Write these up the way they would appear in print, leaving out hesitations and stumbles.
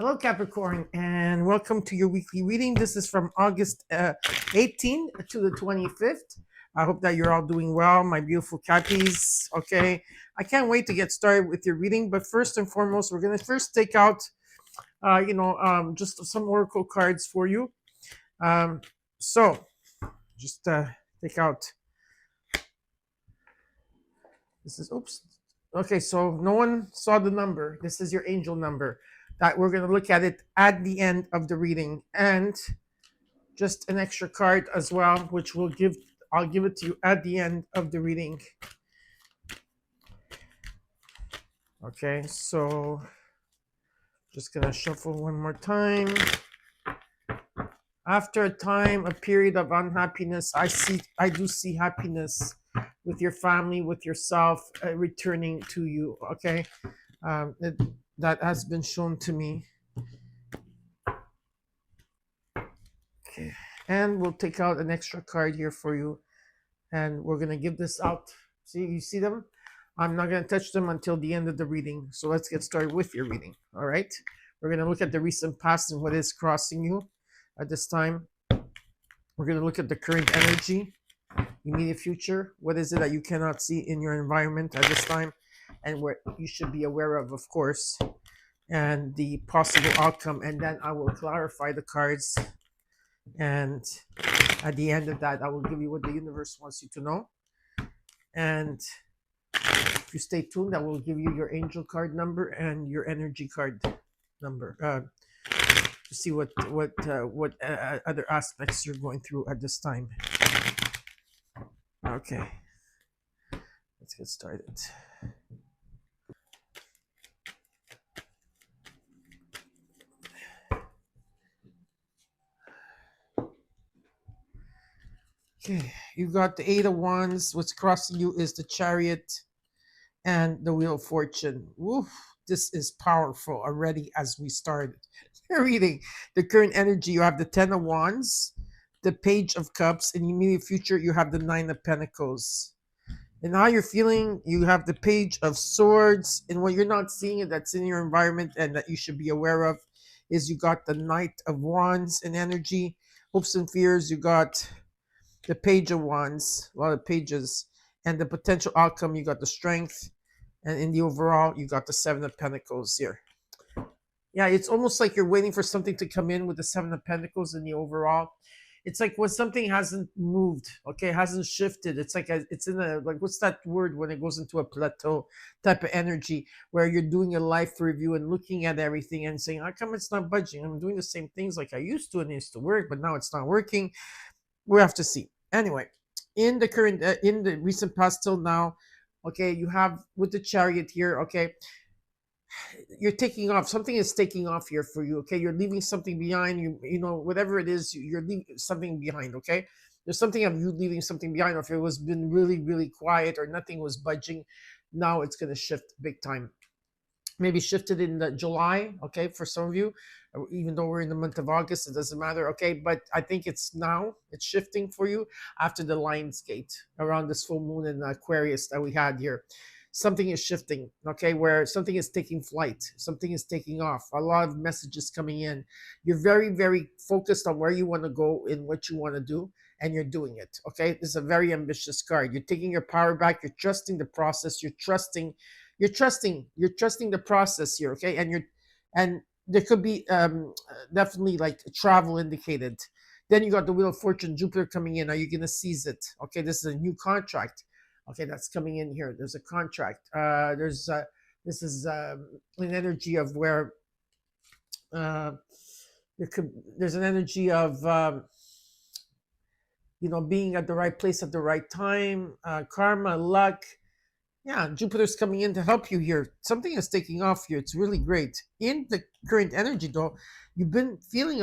Hello, Capricorn, and welcome to your weekly reading. This is from August 18th to the 25th. I hope that you're all doing well, my beautiful Cappies. Okay, I can't wait to get started with your reading, but first and foremost, we're going to first take out, just some oracle cards for you. So, just take out. This is, oops. Okay, so no one saw the number. This is your angel number. That we're going to look at it at the end of the reading, and just an extra card as well, which I'll give it to you at the end of the reading. Okay, so just gonna shuffle one more time. After a time, a period of unhappiness, I do see happiness with your family, with yourself, returning to you. Okay, that has been shown to me. Okay, and we'll take out an extra card here for you, and we're gonna give this out. See, you see them? I'm not gonna touch them until the end of the reading. So let's get started with your reading. All right, we're gonna look at the recent past and what is crossing you at this time. We're gonna look at the current energy, immediate future. What is it that you cannot see in your environment at this time, and what you should be aware of course, and the possible outcome. And then I will clarify the cards, and at the end of that, I will give you what the universe wants you to know. And if you stay tuned, I will give you your angel card number and your energy card number to see what other aspects you're going through at this time. Okay, let's get started. Okay, you got the Eight of Wands. What's crossing you is the Chariot and the Wheel of Fortune. Woof, this is powerful already as we started reading. The current energy, you have the Ten of Wands, the Page of Cups. In the immediate future, you have the Nine of Pentacles. And how you're feeling, you have the Page of Swords. And what you're not seeing it that's in your environment and that you should be aware of is you got the Knight of Wands in energy. Hopes and fears, you got the Page of Wands, a lot of pages, and the potential outcome, you got the Strength, and in the overall, you got the Seven of Pentacles here. Yeah, it's almost like you're waiting for something to come in with the Seven of Pentacles in the overall. It's like when something hasn't moved, okay, hasn't shifted. It's like it's in a, like, what's that word when it goes into a plateau type of energy where you're doing a life review and looking at everything and saying, how come it's not budging? I'm doing the same things like I used to and it used to work, but now it's not working. We have to see. Anyway, in the current, in the recent past till now, okay, you have with the Chariot here, okay, you're taking off. Something is taking off here for you, okay? You're leaving something behind. You know, whatever it is, you're leaving something behind, okay? There's something of you leaving something behind. Or if it was been really, really quiet or nothing was budging, now it's going to shift big time. Maybe shifted in the July, okay, for some of you, even though we're in the month of August, it doesn't matter, okay, but I think it's shifting for you after the Lionsgate, around this full moon in Aquarius that we had here. Something is shifting, okay, where something is taking flight, something is taking off, a lot of messages coming in. You're very, very focused on where you want to go and what you want to do, and you're doing it, okay? This is a very ambitious card. You're taking your power back, you're trusting the process, you're trusting the process here, okay? And there could be definitely like travel indicated. Then you got the Wheel of Fortune, Jupiter coming in. Are you going to seize it? Okay, this is a new contract, okay, that's coming in here. There's a contract. This is an energy of where there's an energy of being at the right place at the right time, karma, luck. Yeah, Jupiter's coming in to help you here. Something is taking off here. It's really great. In the current energy, though, you've been feeling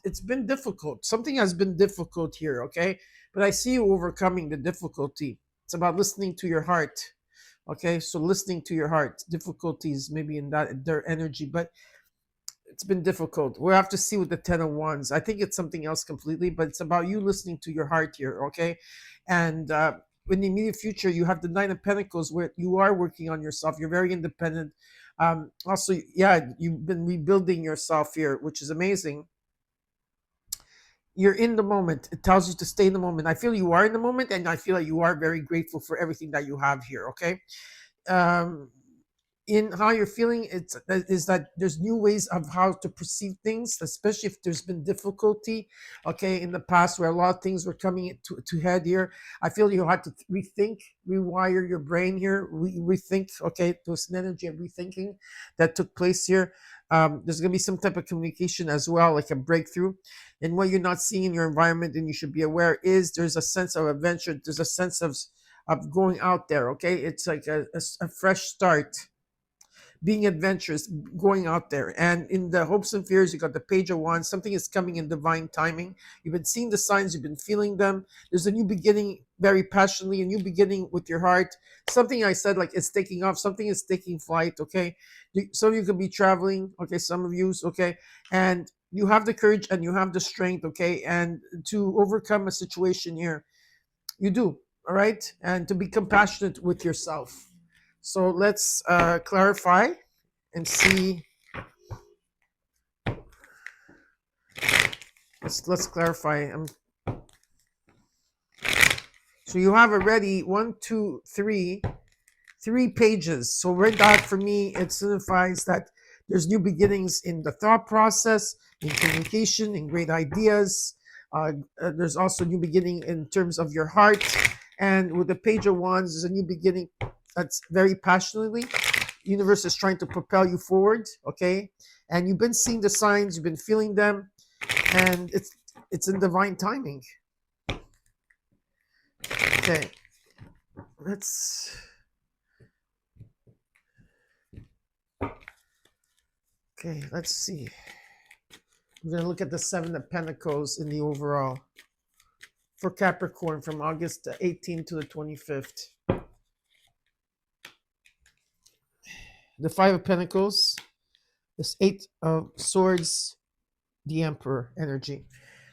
it's been difficult. Something has been difficult here, okay? But I see you overcoming the difficulty. It's about listening to your heart, okay? So listening to your heart. Difficulties maybe in their energy, but it's been difficult. We'll have to see with the Ten of Wands. I think it's something else completely, but it's about you listening to your heart here, okay? And in the immediate future, you have the Nine of Pentacles where you are working on yourself. You're very independent. Also, yeah, you've been rebuilding yourself here, which is amazing. You're in the moment. It tells you to stay in the moment. I feel you are in the moment, and I feel like you are very grateful for everything that you have here. Okay. um, in how you're feeling, it's is that there's new ways of how to perceive things, especially if there's been difficulty, okay, in the past where a lot of things were coming to head here. I feel you had to rethink, rewire your brain here, rethink. Okay, there's an energy of rethinking that took place here. There's going to be some type of communication as well, like a breakthrough. And what you're not seeing in your environment and you should be aware is there's a sense of adventure, there's a sense of going out there. Okay, it's like a fresh start, being adventurous, going out there. And in the hopes and fears, you got the page of wands. Something is coming in divine timing. You've been seeing the signs, you've been feeling them. There's a new beginning, very passionately, a new beginning with your heart. Something I said, like it's taking off, something is taking flight. Okay, some of you could be traveling. Okay, some of you, okay, and you have the courage and you have the strength. Okay, and to overcome a situation here, you do. All right, and to be compassionate with yourself. So let's clarify and see. Let's clarify. So you have already one, two, three pages. So right that for me, it signifies that there's new beginnings in the thought process, in communication, in great ideas. There's also new beginning in terms of your heart. And with the page of wands, there's a new beginning that's very passionately. Universe is trying to propel you forward, okay? And you've been seeing the signs, you've been feeling them, and it's in divine timing. Okay, let's see. We're gonna look at the Seven of Pentacles in the overall for Capricorn from August 18th to the 25th. The Five of Pentacles, this Eight of Swords, the Emperor energy.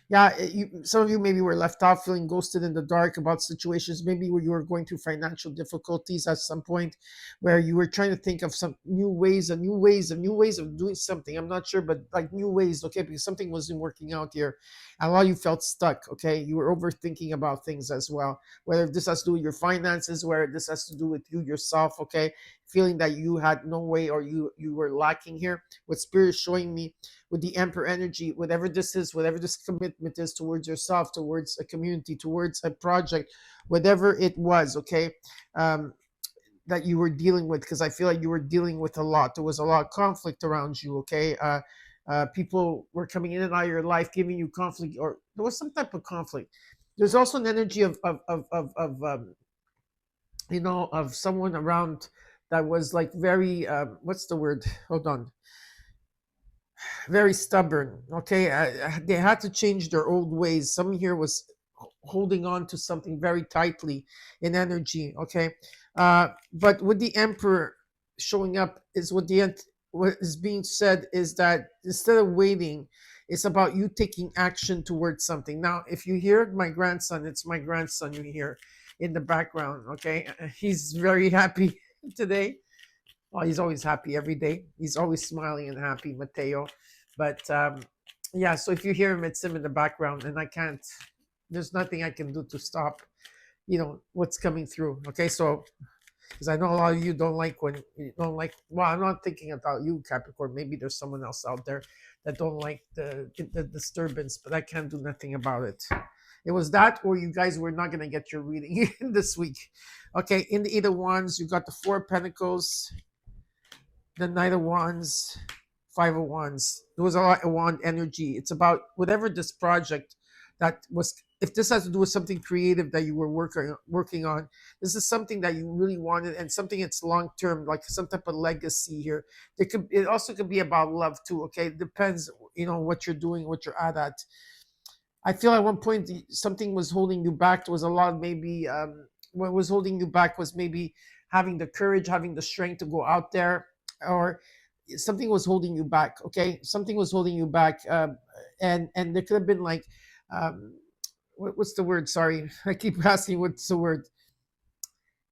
Yeah, some of you maybe were left out, feeling ghosted in the dark about situations, maybe where you were going through financial difficulties at some point, where you were trying to think of some new ways of doing something. I'm not sure, but like new ways, okay, because something wasn't working out here. And a lot of you felt stuck, okay? You were overthinking about things as well, whether this has to do with your finances, whether this has to do with you yourself, okay? Feeling that you had no way or you were lacking here. What Spirit is showing me with the Emperor energy, whatever this is, whatever this commitment is towards yourself, towards a community, towards a project, whatever it was, okay, that you were dealing with, because I feel like you were dealing with a lot. There was a lot of conflict around you, okay? People were coming in and out of your life, giving you conflict, or there was some type of conflict. There's also an energy of of someone around that was like very, what's the word? Hold on, very stubborn. Okay, they had to change their old ways. Someone here was holding on to something very tightly in energy. Okay, but with the Emperor showing up, is what is being said is that instead of waiting, it's about you taking action towards something. Now, if you hear my grandson, it's my grandson you hear in the background. Okay, he's very happy today. Well, he's always happy every day. He's always smiling and happy, Mateo. But yeah, so if you hear him, it's him in the background, and I can't. There's nothing I can do to stop, what's coming through. Okay, so because I know a lot of you don't like when you don't like. Well, I'm not thinking about you, Capricorn. Maybe there's someone else out there that don't like the disturbance, but I can't do nothing about it. It was that, or you guys were not gonna get your reading this week. Okay, in the Eight of Wands, you got the Four of Pentacles, the Knight of Wands, Five of Wands. There was a lot of wand energy. It's about whatever this project that was. If this has to do with something creative that you were working on, this is something that you really wanted and something that's long term, like some type of legacy here. It also could be about love too. Okay, it depends. What you're doing, what you're at. I feel at one point something was holding you back. There was a lot of maybe what was holding you back was maybe having the courage, having the strength to go out there, or something was holding you back. Okay, something was holding you back, and there could have been like, what's the word? Sorry, I keep asking what's the word.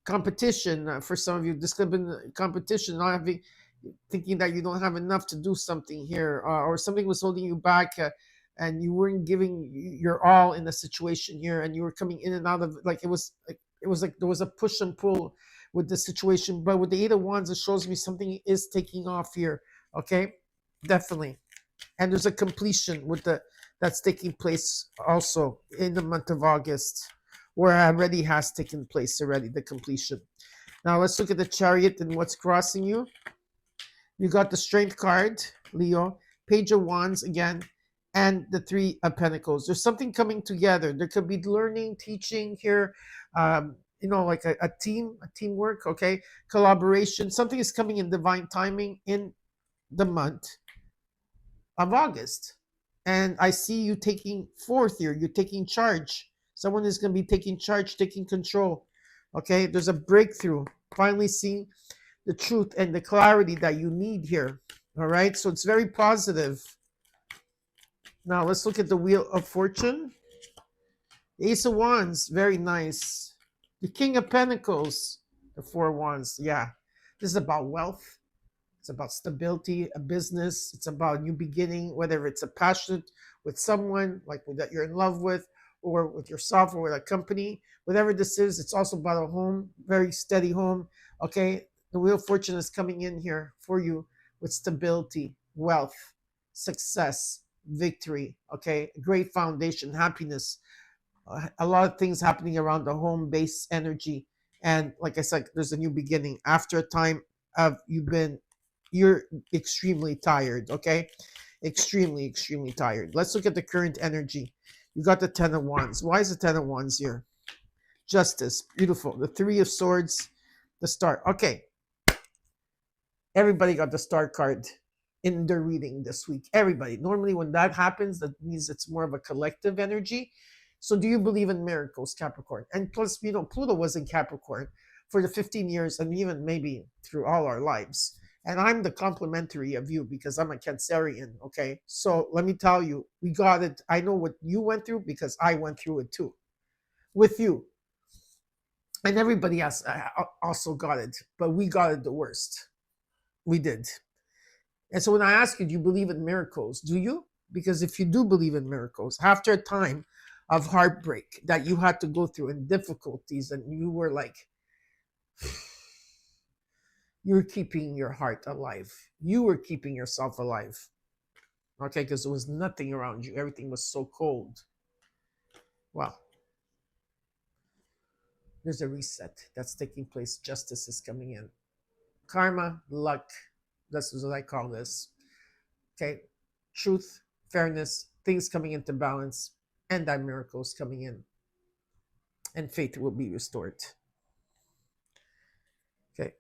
Competition for some of you. This could have been competition, not having thinking that you don't have enough to do something here, or something was holding you back, and you weren't giving your all in the situation here, and you were coming in and out of, like, it was like there was a push and pull with the situation. But with the Eight of Wands, it shows me something is taking off here. Okay, definitely. And there's a completion with the that's taking place also in the month of August, where already has taken place already, the completion. Now let's look at the Chariot and what's crossing you. You got the Strength card, Leo, Page of Wands again, and the Three of Pentacles. There's something coming together. There could be learning, teaching here, like a teamwork, okay, collaboration. Something is coming in divine timing in the month of August. And I see you taking forth here. You're taking charge. Someone is going to be taking charge, taking control. Okay, there's a breakthrough. Finally seeing the truth and the clarity that you need here. All right, so it's very positive. Now let's look at the Wheel of Fortune. Ace of Wands, very nice. The King of Pentacles, the Four of Wands. Yeah, this is about wealth. It's about stability, a business. It's about new beginning, whether it's a passion with someone like that you're in love with, or with yourself, or with a company. Whatever this is, it's also about a home, very steady home. Okay, the Wheel of Fortune is coming in here for you with stability, wealth, success, victory. Okay, great foundation, happiness. A lot of things happening around the home base energy. And like I said, there's a new beginning after a time of you're extremely tired. Okay, extremely tired. Let's look at the current energy. You got the Ten of Wands. Why is the Ten of Wands here? Justice, beautiful. The Three of Swords, the Star. Okay, everybody got the Star card in their reading this week. Everybody. Normally when that happens, that means it's more of a collective energy. So do you believe in miracles, Capricorn? And plus, Pluto was in Capricorn for the 15 years, and even maybe through all our lives. And I'm the complementary of you because I'm a Cancerian, okay? So let me tell you, we got it. I know what you went through because I went through it too with you. And everybody else also got it, but we got it the worst. We did. And so when I ask you, do you believe in miracles? Do you? Because if you do believe in miracles, after a time of heartbreak that you had to go through and difficulties, and you were like, you're keeping your heart alive. You were keeping yourself alive. Okay, because there was nothing around you. Everything was so cold. Well, there's a reset that's taking place. Justice is coming in. Karma, luck, that's what I call this. Okay, truth, fairness, things coming into balance, and that miracles coming in. And faith will be restored. Okay,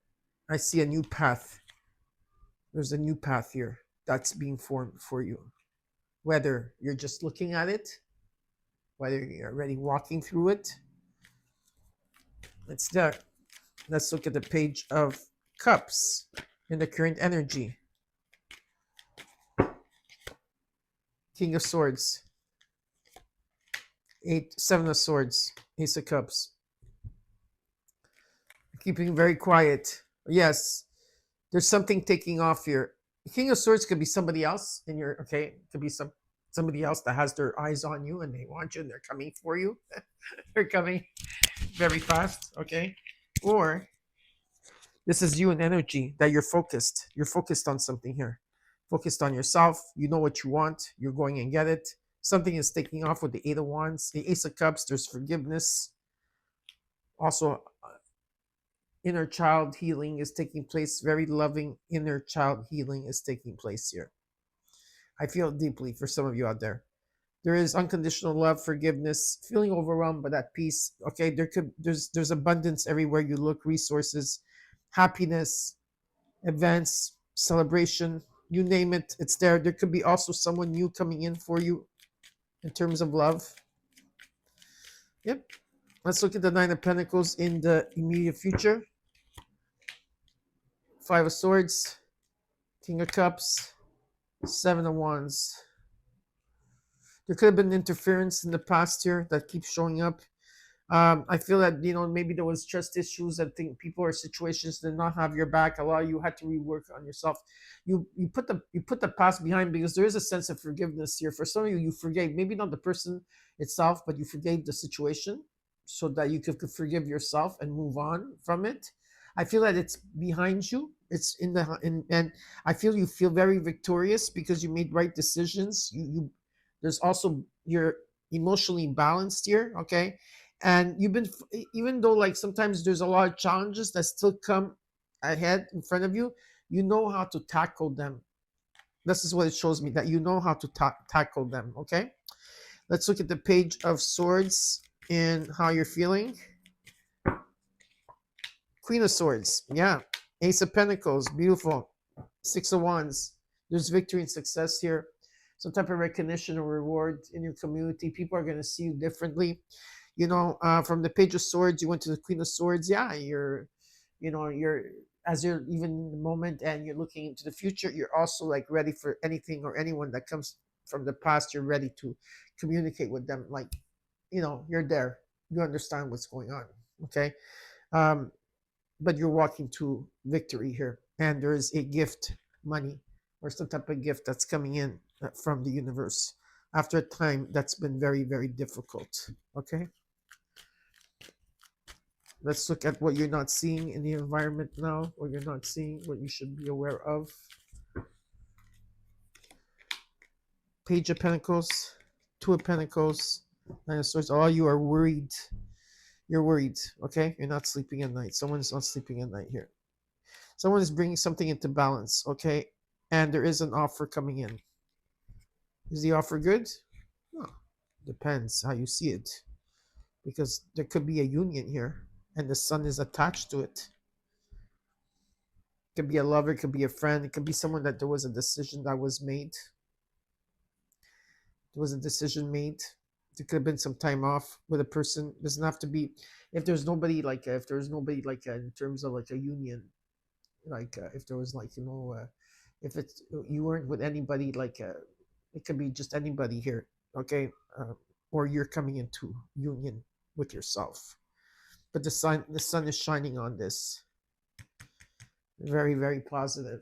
I see a new path. There's a new path here that's being formed for you. Whether you're just looking at it, whether you're already walking through it, it's there. Let's look at the Page of Cups in the current energy. King of Swords, Seven of Swords, Ace of Cups. Keeping very quiet. Yes, there's something taking off here. King of Swords could be somebody else in your, okay, could be somebody else that has their eyes on you and they want you and they're coming for you. They're coming very fast, okay? Or this is you in energy that you're focused. You're focused on something here. Focused on yourself. You know what you want. You're going and get it. Something is taking off with the Eight of Wands. The Ace of Cups, there's forgiveness. Also, inner child healing is taking place. Very loving inner child healing is taking place here. I feel deeply for some of you out there. There is unconditional love, forgiveness, feeling overwhelmed by that peace. Okay, there's abundance everywhere you look, resources, happiness, events, celebration, you name it, it's there. There could be also someone new coming in for you in terms of love. Yep. Let's look at the Nine of Pentacles in the immediate future. Five of Swords, King of Cups, Seven of Wands. There could have been interference in the past here that keeps showing up. I feel that, maybe there was trust issues. I think people or situations did not have your back. A lot of you had to rework on yourself. You put the past behind, because there is a sense of forgiveness here. For some of you, you forgave, maybe not the person itself, but you forgave the situation, so that you could forgive yourself and move on from it. I feel that it's behind you. It's and I feel you feel very victorious because you made right decisions. There's also, you're emotionally balanced here, okay? And you've been, even though like sometimes there's a lot of challenges that still come ahead in front of you, you know how to tackle them. This is what it shows me, that you know how to tackle them. Okay, let's look at the Page of Swords and how you're feeling. Queen of Swords, yeah. Ace of Pentacles, beautiful. Six of Wands, there's victory and success here. Some type of recognition or reward in your community. People are going to see you differently. From the Page of Swords, you went to the Queen of Swords. Yeah, you're as you're even in the moment and you're looking into the future, you're also like ready for anything or anyone that comes from the past. You're ready to communicate with them. Like, you're there. You understand what's going on. Okay. Um, but you're walking to victory here, and there is a gift, money, or some type of gift that's coming in from the universe after a time that's been very, very difficult. Okay. Let's look at what you're not seeing in the environment now, what you're not seeing, what you should be aware of. Page of Pentacles, Two of Pentacles, Nine of Swords. All you are worried. You're worried, okay? You're not sleeping at night. Someone's not sleeping at night here. Someone is bringing something into balance, okay? And there is an offer coming in. Is the offer good? No. Depends how you see it. Because there could be a union here, and the sun is attached to it. It could be a lover, it could be a friend, it could be someone that there was a decision that was made. There was a decision made. There could have been some time off with a person. It doesn't have to be, if there's nobody like, in terms of like a union, like if there was like, if it's, you weren't with anybody, like it could be just anybody here, okay? Or you're coming into union with yourself. But the sun is shining on this. Very, very positive.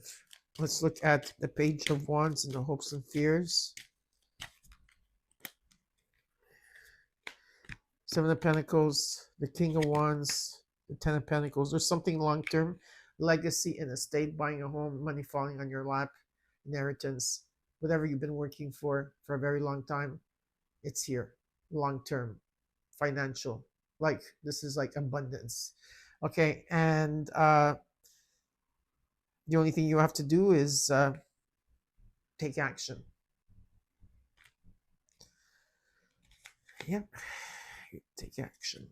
Let's look at the Page of Wands and the hopes and fears. Seven of Pentacles, the King of Wands, the Ten of Pentacles. There's something long-term, legacy, an estate, buying a home, money falling on your lap, inheritance, whatever you've been working for a very long time. It's here, long-term, financial. Like, this is like abundance. Okay, and the only thing you have to do is take action. Yep, take action.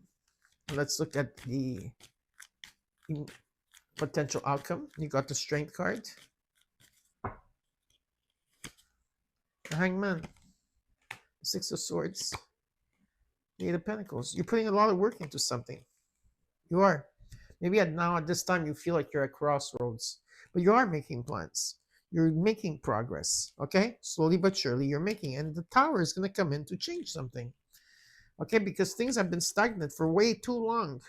Let's look at the potential outcome. You got the Strength card. The Hangman. Six of Swords. The Eight of Pentacles. You're putting a lot of work into something. You are. Maybe at this time you feel like you're at crossroads, but you are making plans. You're making progress. Okay, slowly but surely you're making, and the Tower is going to come in to change something. Okay, because things have been stagnant for way too long.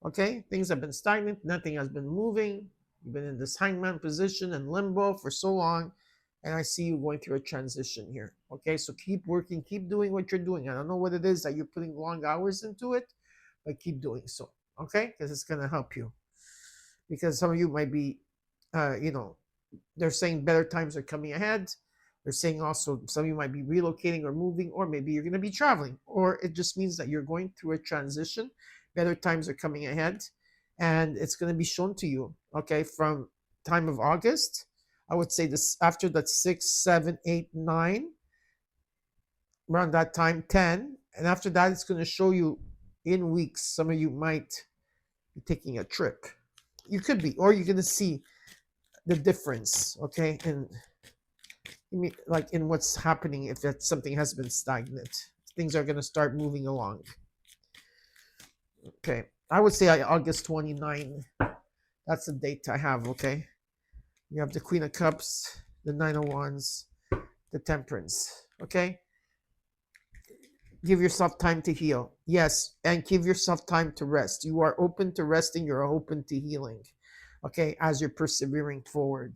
Okay, things have been stagnant. Nothing has been moving. You've been in this hangman position and limbo for so long, and I see you going through a transition here. Okay, so keep working, keep doing what you're doing. I don't know what it is that you're putting long hours into it, but keep doing so. Okay, because it's going to help you. Because some of you might be, they're saying better times are coming ahead. They're saying also some of you might be relocating or moving, or maybe you're going to be traveling, or it just means that you're going through a transition. Better times are coming ahead, and it's going to be shown to you. Okay, from time of August, I would say this after that 6, 7, 8, 9, around that time 10, and after that it's going to show you in weeks. Some of you might be taking a trip. You could be, or you're going to see the difference. Okay, and like in what's happening, if that something has been stagnant, things are going to start moving along. Okay, I would say August 29. That's the date I have. Okay, you have the Queen of Cups, the Nine of Wands, the Temperance. Okay, Give yourself time to heal. Yes, and give yourself time to rest. You are open to resting, you're open to healing. Okay, as you're persevering forward.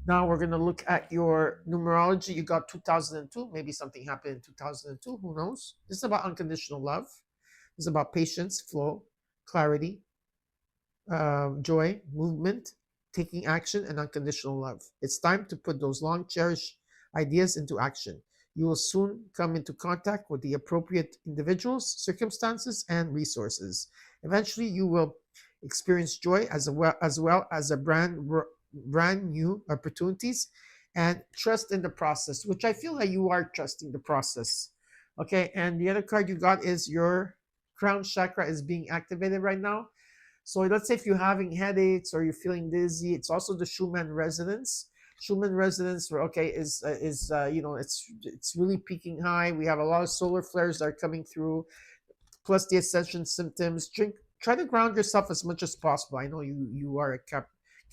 Now we're going to look at your numerology. You got 2002. Maybe something happened in 2002. Who knows? This is about unconditional love. This is about patience, flow, clarity, joy, movement, taking action, and unconditional love. It's time to put those long cherished ideas into action. You will soon come into contact with the appropriate individuals, circumstances, and resources. Eventually, you will experience joy as a brand new opportunities and trust in the process, which I feel like you are trusting the process. Okay, and the other card you got is your crown chakra is being activated right now. So let's say if you're having headaches or you're feeling dizzy, it's also the Schumann resonance. Schumann resonance, okay, it's really peaking high. We have a lot of solar flares that are coming through, plus the ascension symptoms. Try to ground yourself as much as possible. I know you are a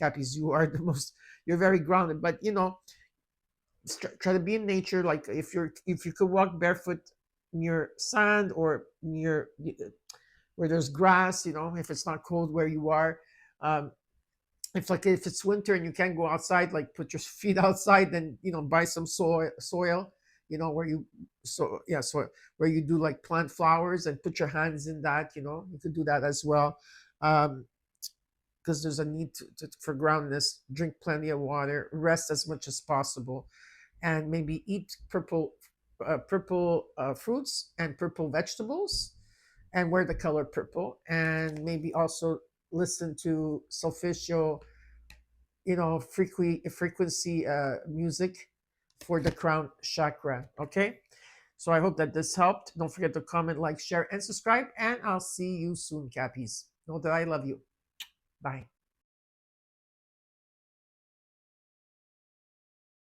Cappies, you are the most, you're very grounded, but try to be in nature. Like if you could walk barefoot near sand or near where there's grass, if it's not cold where you are. um, if it's winter and you can't go outside, like put your feet outside, then buy some soil, where you so yeah so where you do like plant flowers and put your hands in that. You could do that as well. Because there's a need for groundness. Drink plenty of water, rest as much as possible, and maybe eat purple fruits and purple vegetables, and wear the color purple, and maybe also listen to solfeggio, frequency music for the crown chakra. Okay, so I hope that this helped. Don't forget to comment, like, share, and subscribe, and I'll see you soon, Cappies. Know that I love you. Bye.